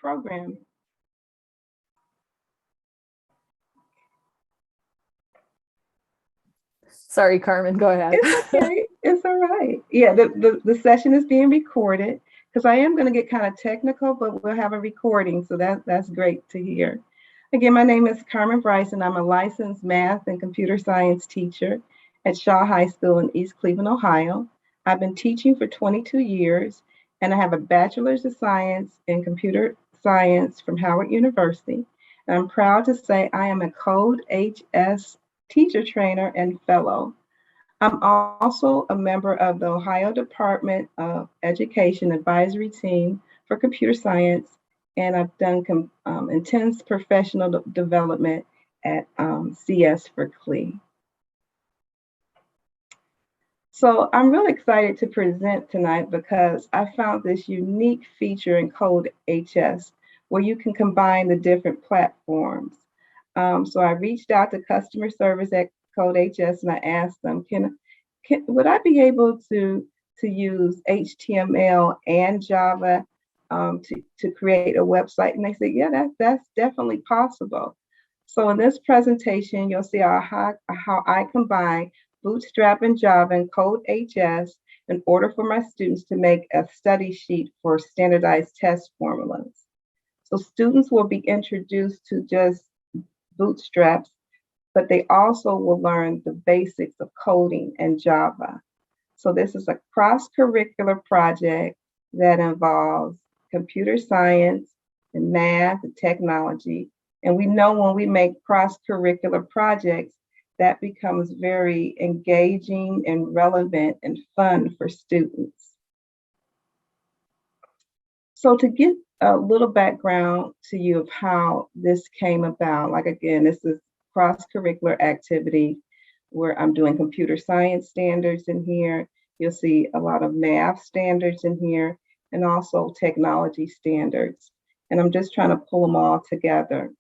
program. Sorry, Carmen, go ahead. It's okay. It's all right. Yeah, the session is being recorded because I am going to get kind of technical, but we'll have a recording. So that's great to hear. Again, my name is Carmen Bryson. I'm a licensed math and computer science teacher at Shaw High School in East Cleveland, Ohio. I've been teaching for 22 years, and I have a bachelor's of science in computer science from Howard University. And I'm proud to say I am a CodeHS teacher trainer and fellow. I'm also a member of the Ohio Department of Education advisory team for computer science, and I've done intense professional development at CS for CLE. So I'm really excited to present tonight because I found this unique feature in CodeHS where you can combine the different platforms. So I reached out to customer service at CodeHS and I asked them, would I be able to use HTML and Java to create a website? And they said, yeah, that's definitely possible. So in this presentation, you'll see how I combine Bootstrap and Java and CodeHS in order for my students to make a study sheet for standardized test formulas. So students will be introduced to just Bootstraps, but they also will learn the basics of coding and Java. So this is a cross-curricular project that involves computer science and math and technology. And we know when we make cross-curricular projects, that becomes very engaging and relevant and fun for students. So to give a little background to you of how this came about, like again, this is cross-curricular activity where I'm doing computer science standards in here. You'll see a lot of math standards in here and also technology standards. And I'm just trying to pull them all together.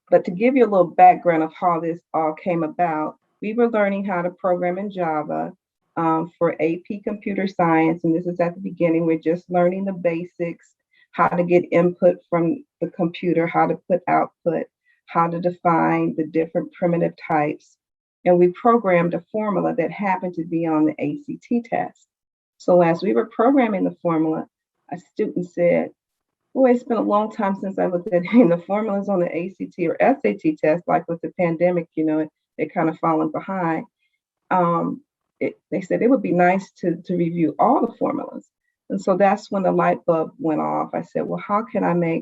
But to give you a little background of how this all came about, we were learning how to program in Java for AP Computer Science. And this is at the beginning. We're just learning the basics, how to get input from the computer, how to put output, how to define the different primitive types. And we programmed a formula that happened to be on the ACT test. So as we were programming the formula, a student said, boy, it's been a long time since I looked at the formulas on the ACT or SAT test, like with the pandemic, they're kind of falling behind. They said it would be nice to review all the formulas. And so that's when the light bulb went off. I said, well, how can I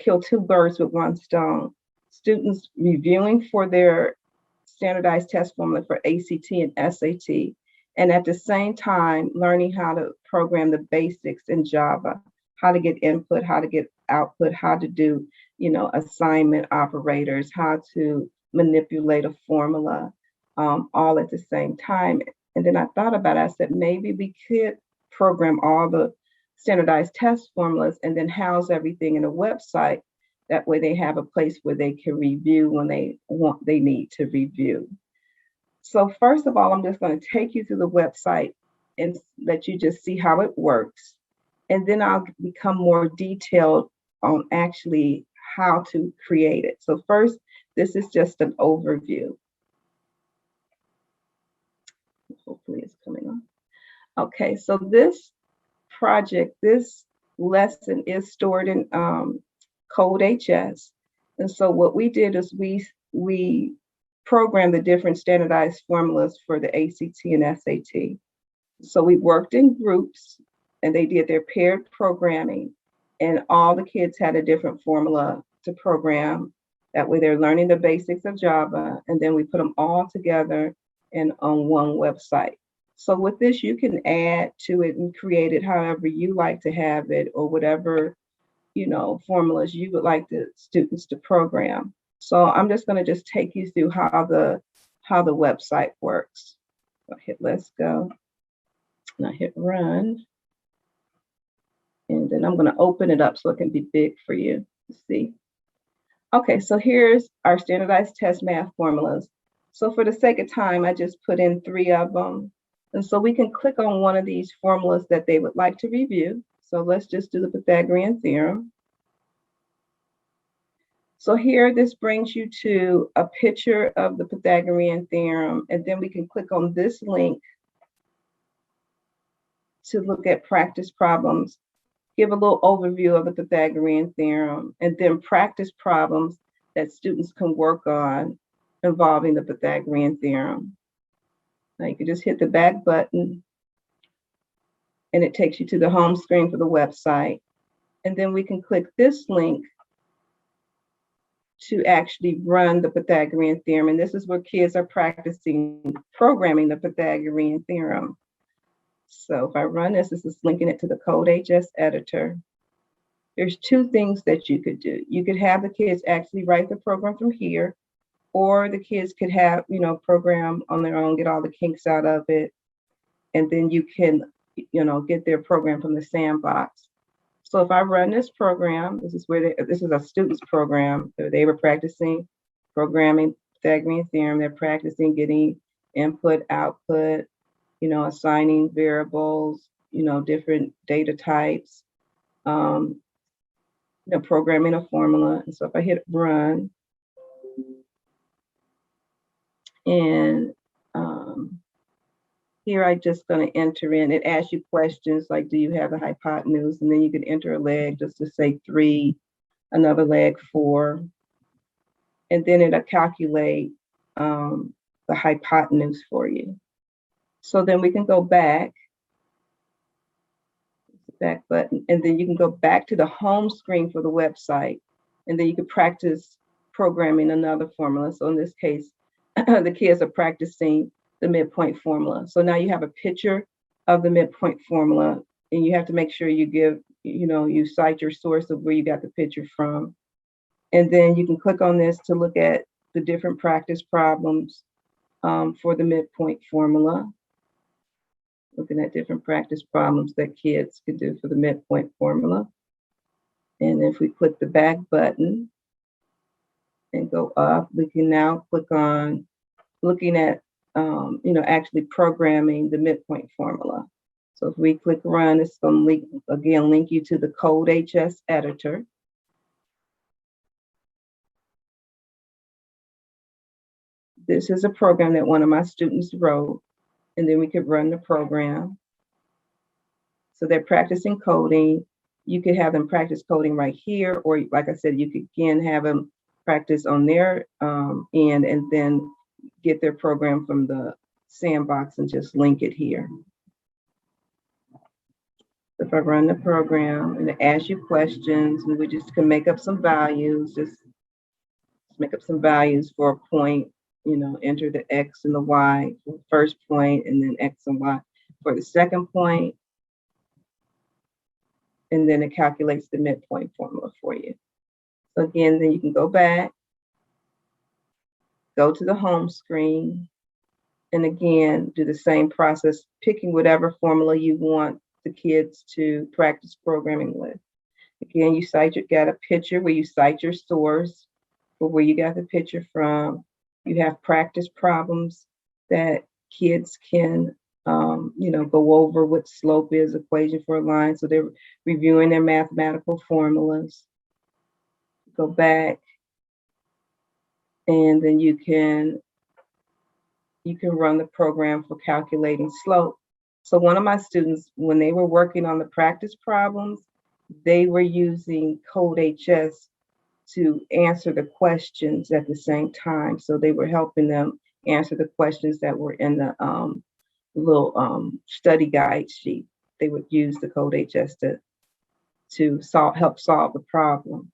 kill two birds with one stone? Students reviewing for their standardized test formula for ACT and SAT, and at the same time, learning how to program the basics in Java, how to get input, how to get output, how to do, assignment operators, how to manipulate a formula, all at the same time. And then I thought about it, I said, maybe we could program all the standardized test formulas and then house everything in a website. That way they have a place where they can review when they need to review. So first of all, I'm just going to take you through the website and let you just see how it works. And then I'll become more detailed on actually how to create it. So first, this is just an overview. Hopefully it's coming on. Okay, so this project, this lesson is stored in CodeHS. And so what we did is we programmed the different standardized formulas for the ACT and SAT. So we worked in groups and they did their paired programming, and all the kids had a different formula to program. That way they're learning the basics of Java, and then we put them all together and on one website. So with this, you can add to it and create it however you like to have it, or whatever, formulas you would like the students to program. So I'm just going to just take you through how the website works. So hit let's go. And I hit run. And then I'm going to open it up so it can be big for you to see. Okay, so here's our standardized test math formulas. So for the sake of time, I just put in 3 of them. And so we can click on one of these formulas that they would like to review. So let's just do the Pythagorean theorem. So here, this brings you to a picture of the Pythagorean theorem, and then we can click on this link to look at practice problems, give a little overview of the Pythagorean theorem, and then practice problems that students can work on involving the Pythagorean theorem. Now you can just hit the back button, and it takes you to the home screen for the website. And then we can click this link to actually run the Pythagorean theorem. And this is where kids are practicing programming the Pythagorean theorem. So if I run this, this is linking it to the CodeHS editor. There's two things that you could do. You could have the kids actually write the program from here, or the kids could have, program on their own, get all the kinks out of it, and then you can, get their program from the sandbox. So if I run this program, this is a student's program. They were practicing programming Pythagorean theorem. They're practicing getting input, output, assigning variables, different data types, programming a formula. And so if I hit run, and here I'm just going to enter in. It asks you questions like, do you have a hypotenuse? And then you can enter a leg just to say 3, another leg 4. And then it'll calculate the hypotenuse for you. So then we can go back button, and then you can go back to the home screen for the website. And then you can practice programming another formula. So in this case, the kids are practicing the midpoint formula. So now you have a picture of the midpoint formula, and you have to make sure you give, you cite your source of where you got the picture from. And then you can click on this to look at the different practice problems for the midpoint formula. Looking at different practice problems that kids could do for the midpoint formula. And if we click the back button and go up, we can now click on looking at actually programming the midpoint formula. So if we click run, it's going to link you to the CodeHS editor. This is a program that one of my students wrote, and then we could run the program. So they're practicing coding. You could have them practice coding right here, or like I said, you could again have them practice on their end and then get their program from the sandbox and just link it here. If I run the program and it asks you questions, and we just can make up some values, just make up some values for a point, enter the X and the Y for the first point, and then X and Y for the second point. And then it calculates the midpoint formula for you. So again, then you can go back, go to the home screen, and again, do the same process, picking whatever formula you want the kids to practice programming with. Again, you got a picture where you cite your source for where you got the picture from. You have practice problems that kids can, go over what slope is, equation for a line. So they're reviewing their mathematical formulas. Go back, and then you can run the program for calculating slope. So one of my students, when they were working on the practice problems, they were using CodeHS to answer the questions at the same time. So they were helping them answer the questions that were in the little study guide sheet. They would use the CodeHS to help solve the problem.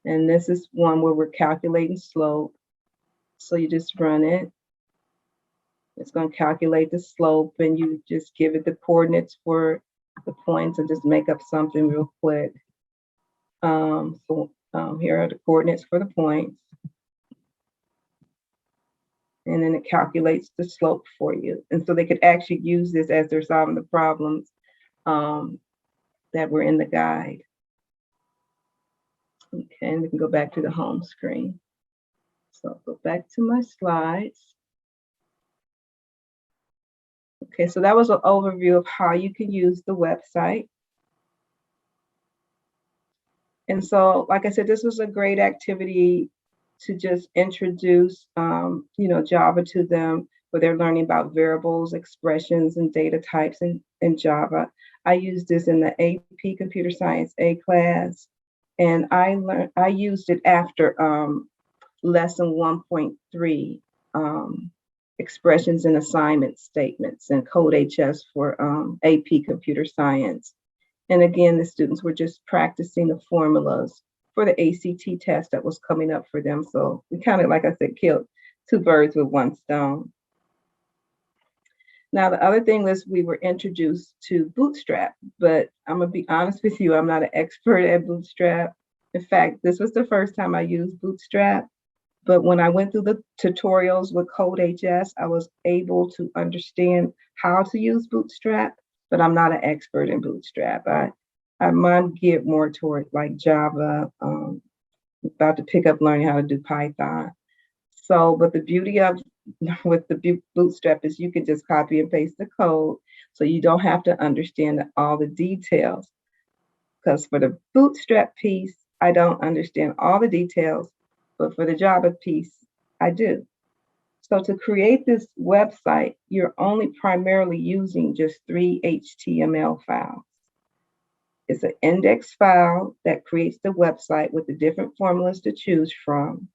And this is one where we're calculating slope. So you just run it. It's going to calculate the slope, and you just give it the coordinates for the points and just make up something real quick. Here are the coordinates for the points. And then it calculates the slope for you. And so they could actually use this as they're solving the problems that were in the guide. Okay, and we can go back to the home screen. So I'll go back to my slides. Okay, so that was an overview of how you can use the website. And so, like I said, this was a great activity to just introduce, Java to them, where they're learning about variables, expressions, and data types in Java. I used this in the AP Computer Science A class, and I used it after lesson 1.3, expressions and assignment statements, and CodeHS for AP Computer Science. And again, the students were just practicing the formulas for the ACT test that was coming up for them. So we kind of, like I said, killed two birds with one stone. Now, the other thing was we were introduced to Bootstrap, but I'm gonna be honest with you, I'm not an expert at Bootstrap. In fact, this was the first time I used Bootstrap. But when I went through the tutorials with CodeHS, I was able to understand how to use Bootstrap, but I'm not an expert in Bootstrap. Mine geared more toward like Java, about to pick up learning how to do Python. So, but the beauty of with the Bootstrap is you can just copy and paste the code, so you don't have to understand all the details. Because for the Bootstrap piece, I don't understand all the details, but for the Java piece, I do. So to create this website, you're only primarily using just 3 HTML files. It's an index file that creates the website with the different formulas to choose from.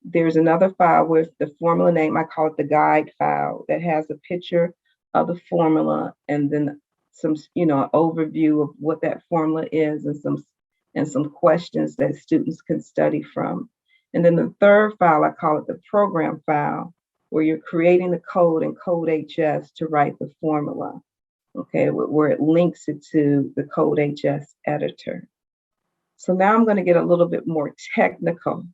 There's another file with the formula name, I call it the guide file, that has a picture of the formula and then some, overview of what that formula is and some questions that students can study from. And then the third file, I call it the program file, where you're creating the code in CodeHS to write the formula, okay, where it links it to the CodeHS editor. So now I'm going to get a little bit more technical,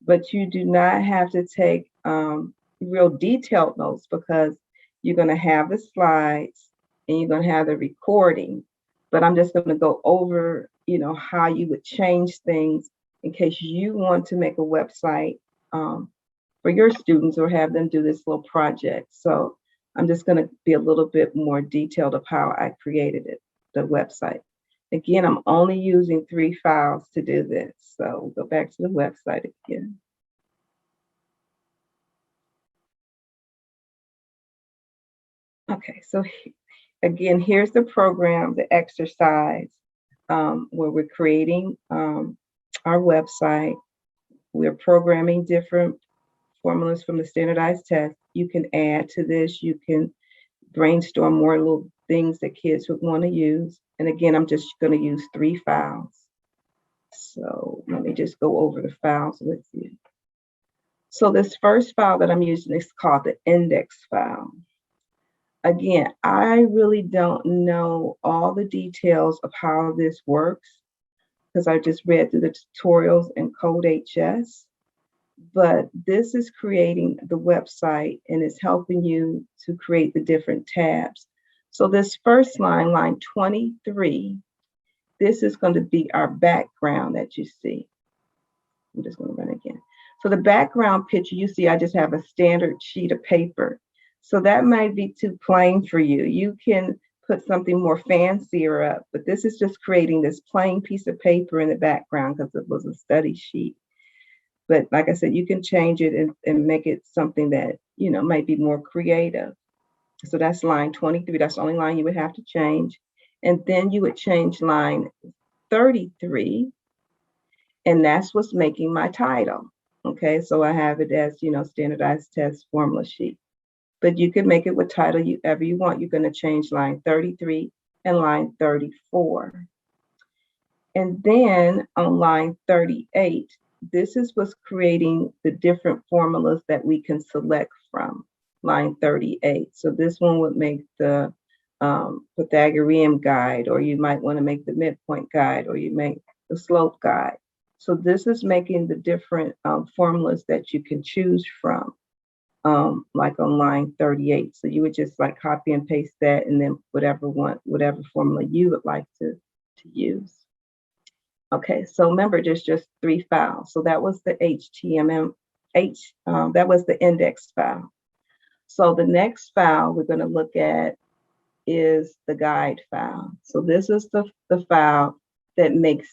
but you do not have to take real detailed notes, because you're going to have the slides and you're going to have the recording. But I'm just going to go over, how you would change things in case you want to make a website for your students or have them do this little project. So I'm just going to be a little bit more detailed of how I created it, the website. Again, I'm only using 3 files to do this. So we'll go back to the website again. Okay, so again, here's the program, the exercise, where we're creating our website. We're programming different formulas from the standardized test. You can add to this. You can brainstorm more little things that kids would want to use. And again, I'm just going to use 3 files. So let me just go over the files with you. So this first file that I'm using is called the index file. Again, I really don't know all the details of how this works, because I just read through the tutorials in CodeHS. But this is creating the website and is helping you to create the different tabs. So this first line, line 23, this is going to be our background that you see. I'm just going to run again. So the background picture, you see I just have a standard sheet of paper. So that might be too plain for you. You can put something more fancier up, but this is just creating this plain piece of paper in the background because it was a study sheet. But like I said, you can change it and make it something that, might be more creative. So that's line 23. That's the only line you would have to change. And then you would change line 33. And that's what's making my title. Okay, so I have it as, standardized test formula sheet. But you can make it what title ever you want. You're going to change line 33 and line 34. And then on line 38, this is what's creating the different formulas that we can select from, line 38. So this one would make the Pythagorean guide, or you might want to make the midpoint guide, or you make the slope guide. So this is making the different formulas that you can choose from, like on line 38. So you would just like copy and paste that, and then whatever formula you would like to use. Okay, so remember, there's just 3 files. So that was the HTML, that was the index file. So the next file we're going to look at is the guide file. So this is the file that makes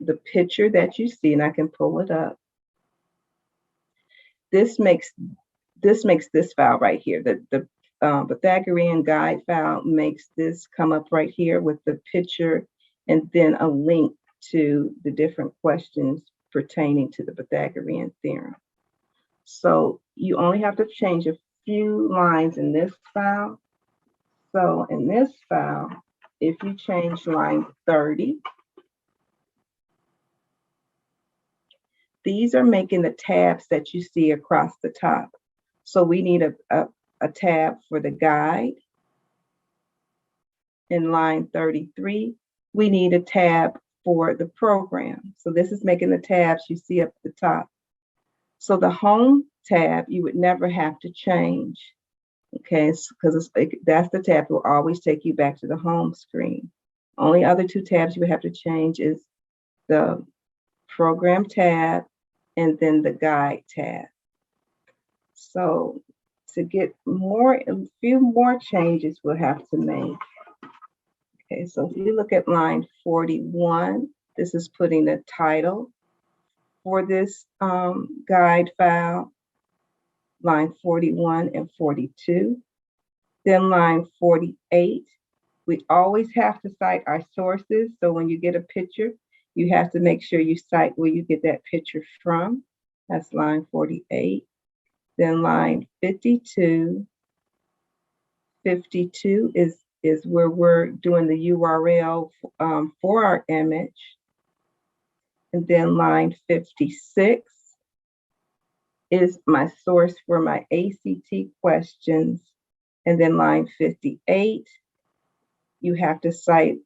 the picture that you see, and I can pull it up. This makes this file right here. The Pythagorean guide file makes this come up right here with the picture and then a link to the different questions pertaining to the Pythagorean theorem. So you only have to change a few lines in this file. So in this file, if you change line 30, these are making the tabs that you see across the top. So we need a tab for the guide. In line 33, we need a tab for the program. So this is making the tabs you see up at the top. So the home tab, you would never have to change, okay? Because that's the tab that will always take you back to the home screen. Only other two tabs you would have to change is the program tab and then the guide tab. So to get a few more changes we'll have to make. Okay, so if you look at line 41, this is putting the title for this guide file, line 41 and 42. Then line 48, we always have to cite our sources. So when you get a picture, you have to make sure you cite where you get that picture from. That's line 48. Then line 52. 52 is where we're doing the URL for our image. And then line 56 is my source for my ACT questions. And then line 58, you have to cite,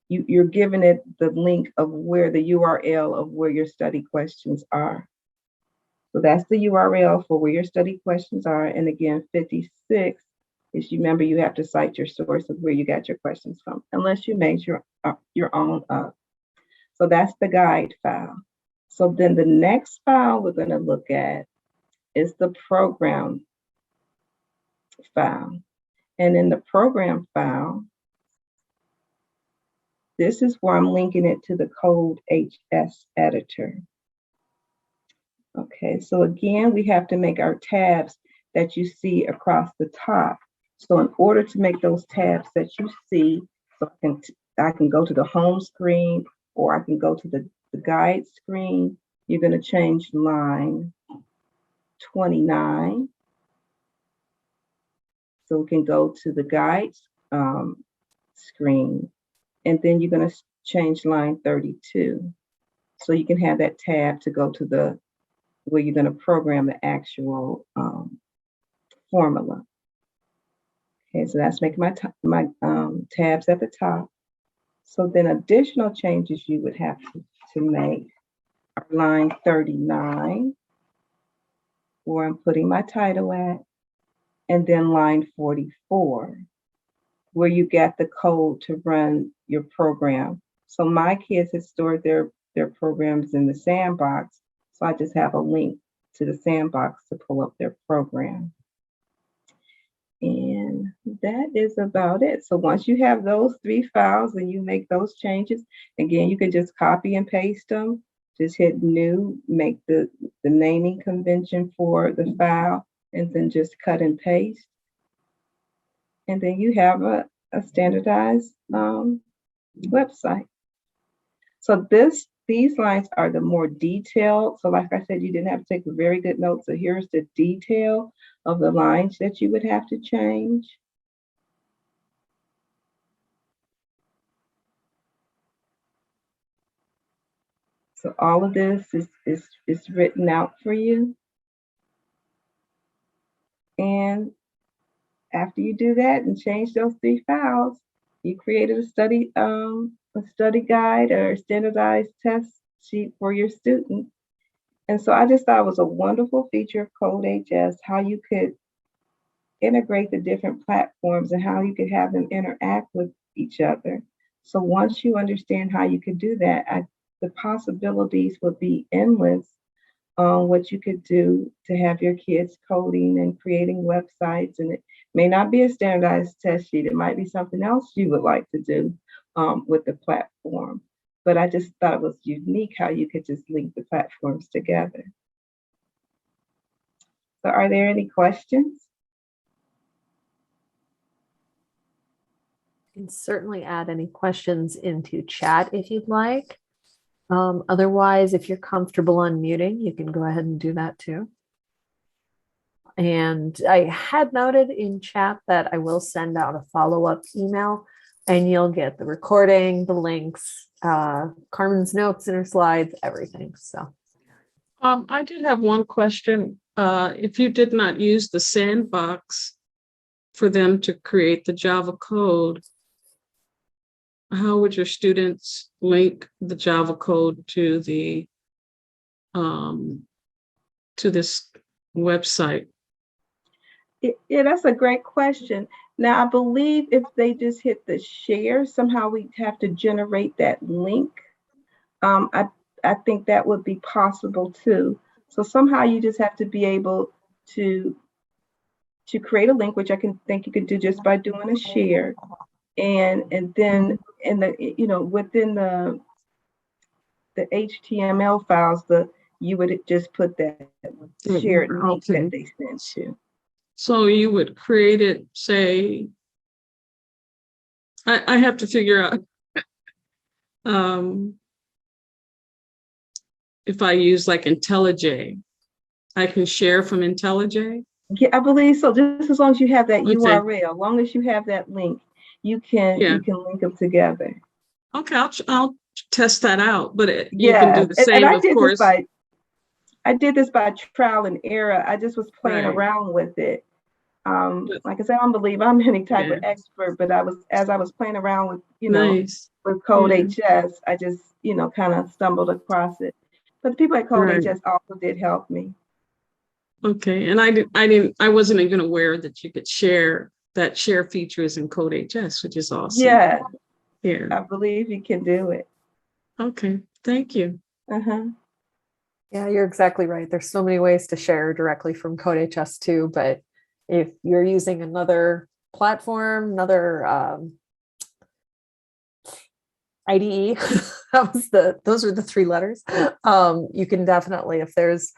you're giving it the link of where the URL of where your study questions are. So that's the URL for where your study questions are. And again, 56 is, you remember, you have to cite your source of where you got your questions from, unless you made your own up. So that's the guide file. So then the next file we're going to look at is the program file. And in the program file, this is where I'm linking it to the CodeHS editor. Okay, so again, we have to make our tabs that you see across the top. So in order to make those tabs that you see, so I can go to the home screen, or I can go to the guide screen. You're going to change line 29. So we can go to the guide screen, and then you're going to change line 32. So you can have that tab to go to where you're going to program the actual formula. Okay, so that's making my tabs at the top. So then additional changes you would have to make are line 39, where I'm putting my title at, and then line 44, where you get the code to run your program. So my kids had stored their programs in the sandbox, so I just have a link to the sandbox to pull up their program. And that is about it. So once you have those 3 files and you make those changes, again, you can just copy and paste them. Just hit new, make the naming convention for the file, and then just cut and paste. And then you have a standardized website. So these lines are the more detailed. So like I said, you didn't have to take very good notes. So here's the detail of the lines that you would have to change. So all of this is written out for you. And after you do that and change those 3 files, you created a study guide or a standardized test sheet for your students. And so I just thought it was a wonderful feature of CodeHS, how you could integrate the different platforms and how you could have them interact with each other. So once you understand how you could do that, the possibilities would be endless on what you could do to have your kids coding and creating websites. And it may not be a standardized test sheet. It might be something else you would like to do. with the platform. But I just thought it was unique how you could just link the platforms together. So are there any questions? You can certainly add any questions into chat if you'd like. Otherwise, if you're comfortable unmuting, you can go ahead and do that too. And I had noted in chat that I will send out a follow-up email, and you'll get the recording, the links, Carmen's notes in her slides, everything. So I did have one question. If you did not use the sandbox for them to create the Java code, how would your students link the Java code to the to this website? Yeah, that's a great question. Now, I believe if they just hit the share, somehow we have to generate that link. I think that would be possible too. So somehow you just have to be able to create a link, which I can think you could do just by doing a share, and then in the within the HTML files, you would just put that shared link that they sent you. So you would create it, say, I have to figure out if I use like IntelliJ, I can share from IntelliJ? Yeah, I believe so. Just as long as you have that URL, as long as you have that link, you can link them together. Okay, I'll test that out, but you can do the same, and I of did course. I did this by trial and error. I just was playing around with it. Like I said, I don't believe I'm any type of expert, but as I was playing around with, with CodeHS, I just, kind of stumbled across it. But the people at CodeHS also did help me. Okay, and I wasn't even aware that you could share. That share feature is in CodeHS, which is awesome. Yeah, here. I believe you can do it. Okay, thank you. Yeah, you're exactly right. There's so many ways to share directly from CodeHS too, but if you're using another platform, another IDE, those are the three letters. You can definitely, if there's,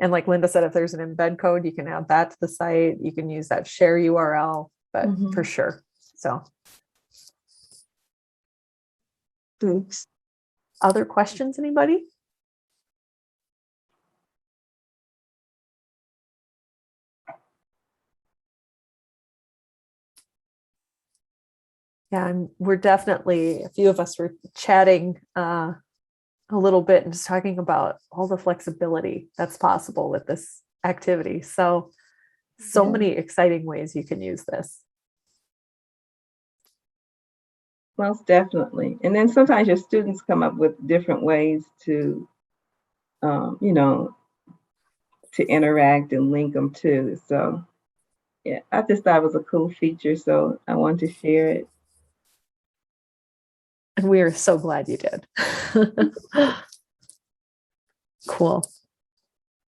and like Linda said, if there's an embed code, you can add that to the site. You can use that share URL, but for sure. So. Thanks. Other questions, anybody? Yeah, and we're definitely, a few of us were chatting a little bit and just talking about all the flexibility that's possible with this activity. So many exciting ways you can use this. Most definitely. And then sometimes your students come up with different ways to, to interact and link them too. So yeah, I just thought it was a cool feature. So I wanted to share it. And we are so glad you did. Cool.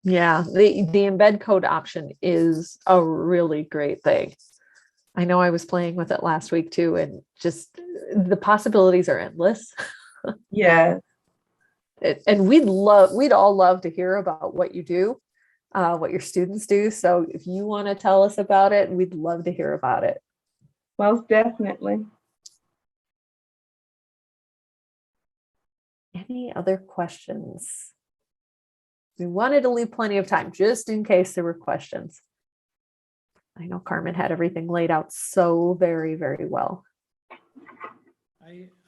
Yeah, the embed code option is a really great thing. I know I was playing with it last week too, and just the possibilities are endless. Yeah. And we'd all love to hear about what you do, what your students do. So if you want to tell us about it, we'd love to hear about it. Most definitely. Any other questions? We wanted to leave plenty of time just in case there were questions. I know Carmen had everything laid out so very, very well.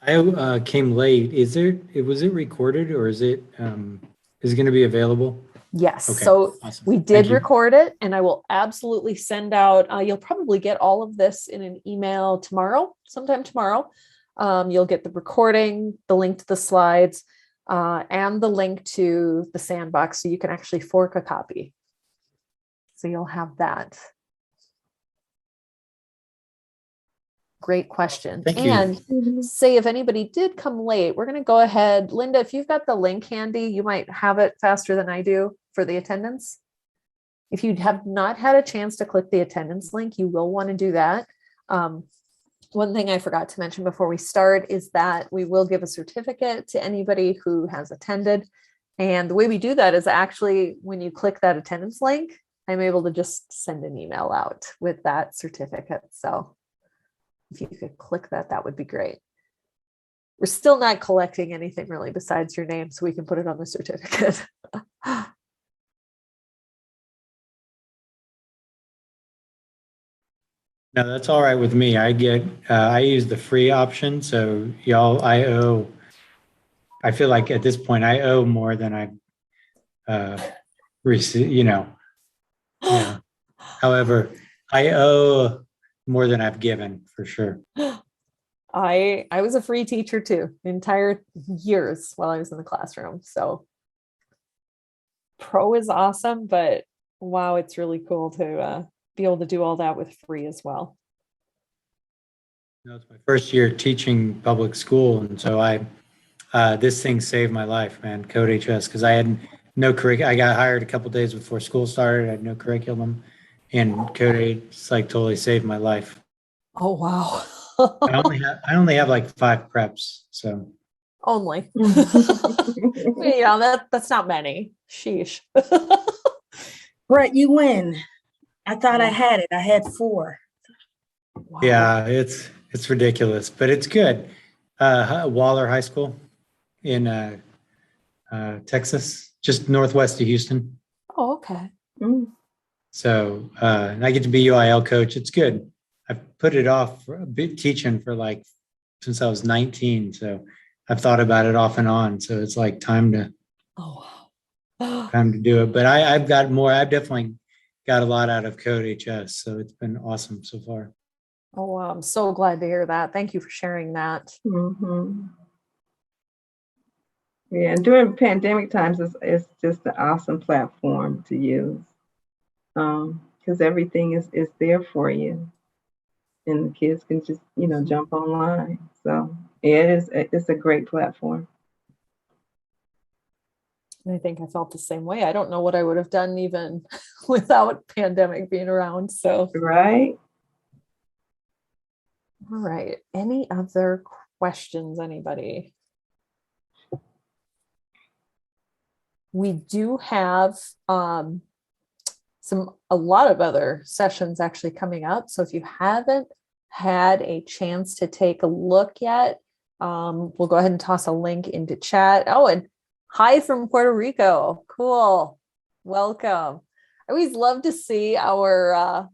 I came late. Was it recorded or is it going to be available? Yes. Okay, so awesome. We did record it, and I will absolutely send out, you'll probably get all of this in an email sometime tomorrow. You'll get the recording, the link to the slides, and the link to the sandbox, so you can actually fork a copy. So you'll have that. Great question. Thank you. And say if anybody did come late, we're going to go ahead. Linda, if you've got the link handy, you might have it faster than I do for the attendance. If you have not had a chance to click the attendance link, you will want to do that. one thing I forgot to mention before we start is that we will give a certificate to anybody who has attended. And the way we do that is actually when you click that attendance link, I'm able to just send an email out with that certificate. So if you could click that, that would be great. We're still not collecting anything really besides your name, so we can put it on the certificate. No, that's all right with me. I use the free option. So y'all, I feel like at this point I owe more than I receive, yeah. However, I owe more than I've given for sure. I was a free teacher too, entire years while I was in the classroom. So Pro is awesome, but wow, it's really cool to be able to do all that with free as well. It's my first year teaching public school, and so this thing saved my life, man. CodeHS, because I had no curriculum. I got hired a couple days before school started. I had no curriculum, and CodeHS like totally saved my life. Oh wow! I only have like 5 preps, so only. That's not many. Sheesh. Brett, you win. I thought I had it. I had 4. Wow. Yeah, it's ridiculous, but it's good. Waller High School in Texas, just northwest of Houston. Oh, okay. So and I get to be UIL coach. It's good. I've put it off for a bit teaching for like since I was 19. So I've thought about it off and on. So it's like time to do it. But I've got more. I've definitely got a lot out of CodeHS. So it's been awesome so far. Oh, wow. I'm so glad to hear that. Thank you for sharing that. Mm-hmm. Yeah, and during pandemic times, it's just an awesome platform to use because everything is there for you, and the kids can just jump online. So yeah, it's a great platform. And I think I felt the same way. I don't know what I would have done even without pandemic being around. So right. All right. Any other questions, anybody? We do have a lot of other sessions actually coming up. So if you haven't had a chance to take a look yet, we'll go ahead and toss a link into chat. Oh, and hi from Puerto Rico. Cool. Welcome. I always love to see our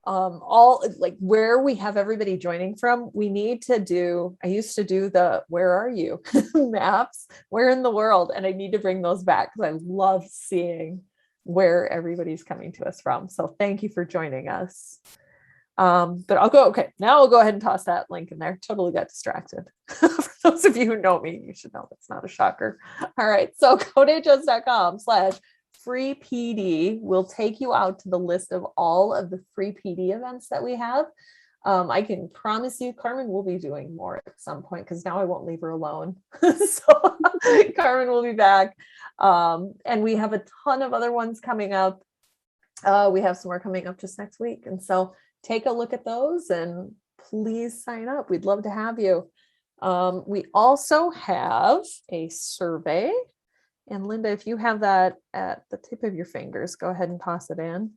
all like where we have everybody joining from. We need to do, I used to do the where are you maps, where in the world, and I need to bring those back because I love seeing where everybody's coming to us from. So thank you for joining us. But now I'll go ahead and toss that link in there. Totally got distracted. For those of you who know me, you should know that's not a shocker. All right, so codehs.com/free PD will take you out to the list of all of the free PD events that we have. I can promise you Carmen will be doing more at some point because now I won't leave her alone. So Carmen will be back. And we have a ton of other ones coming up. We have some more coming up just next week. And so take a look at those and please sign up. We'd love to have you. We also have a survey. And Linda, if you have that at the tip of your fingers, go ahead and toss it in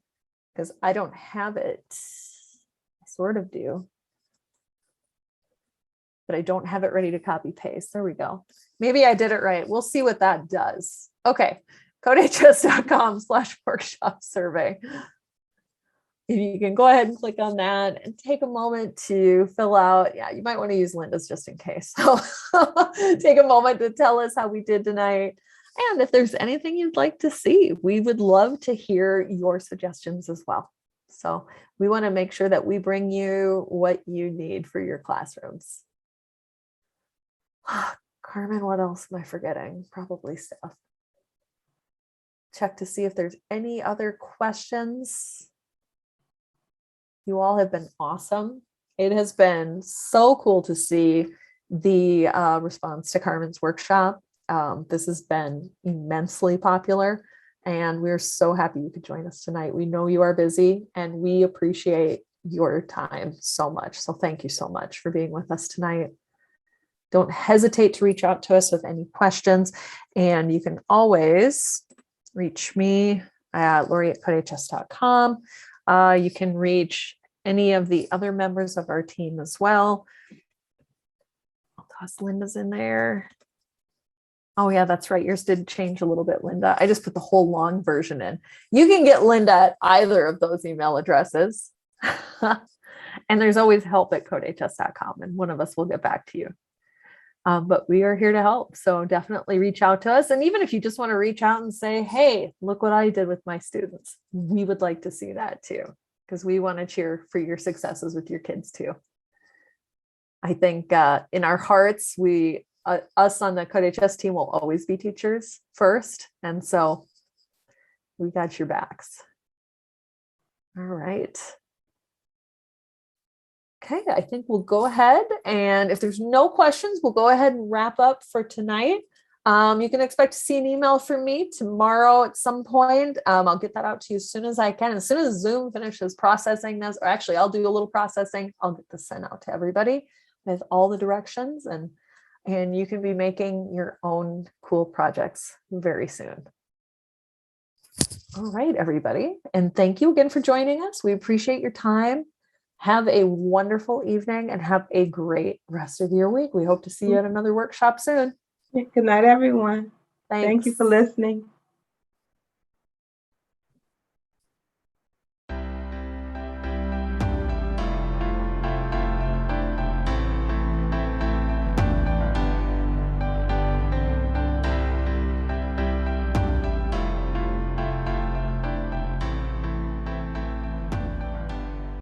because I don't have it. I sort of do, but I don't have it ready to copy paste. There we go. Maybe I did it right. We'll see what that does. Okay. codehs.com/workshop survey. If you can go ahead and click on that and take a moment to fill out. Yeah, you might want to use Linda's just in case. So take a moment to tell us how we did tonight. And if there's anything you'd like to see, we would love to hear your suggestions as well. So we want to make sure that we bring you what you need for your classrooms. Carmen, what else am I forgetting? Probably stuff. Check to see if there's any other questions. You all have been awesome. It has been so cool to see the response to Carmen's workshop. This has been immensely popular, and we're so happy you could join us tonight. We know you are busy, and we appreciate your time so much. So thank you so much for being with us tonight. Don't hesitate to reach out to us with any questions. And you can always reach me at Lori@CodeHS.com. You can reach any of the other members of our team as well. I'll toss Linda's in there. Oh yeah, that's right. Yours did change a little bit, Linda. I just put the whole long version in. You can get Linda at either of those email addresses. And there's always help@CodeHS.com, and one of us will get back to you. But we are here to help. So definitely reach out to us. And even if you just want to reach out and say, hey, look what I did with my students, we would like to see that too, because we want to cheer for your successes with your kids too. I think in our hearts, us on the CodeHS team will always be teachers first. And so we got your backs. All right. Okay, I think we'll go ahead, and if there's no questions, we'll go ahead and wrap up for tonight. You can expect to see an email from me tomorrow at some point. I'll get that out to you as soon as I can. As soon as Zoom finishes processing this, or actually I'll do a little processing, I'll get this sent out to everybody with all the directions, and you can be making your own cool projects very soon. All right, everybody. And thank you again for joining us. We appreciate your time. Have a wonderful evening and have a great rest of your week. We hope to see you at another workshop soon. Good night, everyone. Thanks. Thank you for listening.